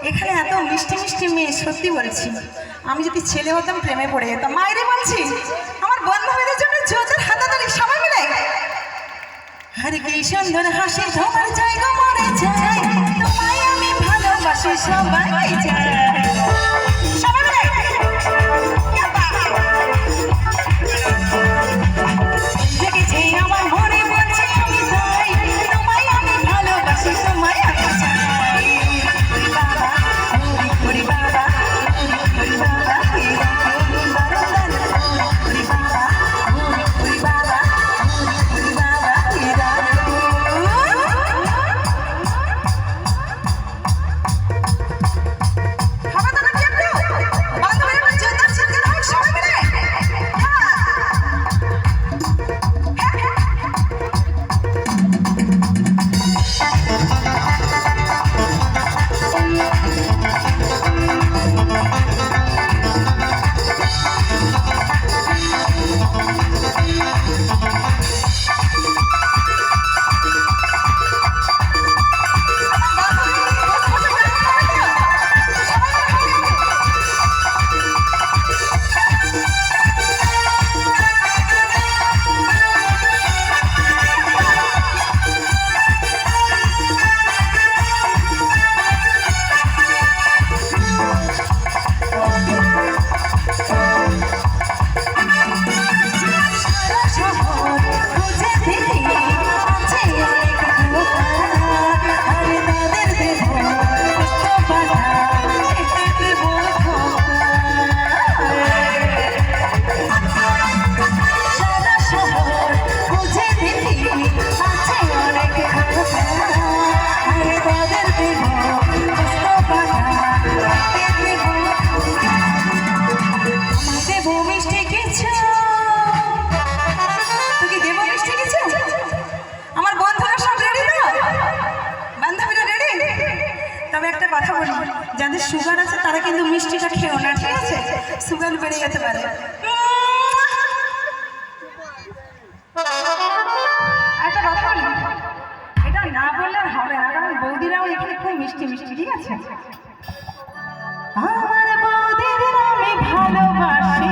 এখানে এত মিষ্টি মিষ্টি মেয়ে, সত্যি বলছি আমি যদি ছেলে হতাম প্রেমে পড়ে যেতাম। মায়েরে বলছি আমার বান্ধবীদের জন্য জোজার হাতাতালি সবাই মিলে। আরে কি সুন্দর হাসি তোমার জায়গা মরে যায়, তোমায় আমি ভালোবাসি সবাই যায়। সবাই মিলে জেগেছে আমার মনে বলছে আমি তাই, তোমায় আমি ভালোবাসি তোমায় আমি চাই। বাবা ওরে বাবা ওরে বাবা ওরে বাবা ওরে বাবা ওরে বাবা যাদের সুগার আছে তারা কিন্তু মিষ্টিটা খেও না, ঠিক আছে? সুগার বেড়ে যেতে পারে। একটা কথা বলি, এটা না বললে হবে না, কারণ বৌদিরাও এখানে খুব মিষ্টি মিষ্টি, ঠিক আছে? আমার বৌদিদের আমি ভালোবাসি।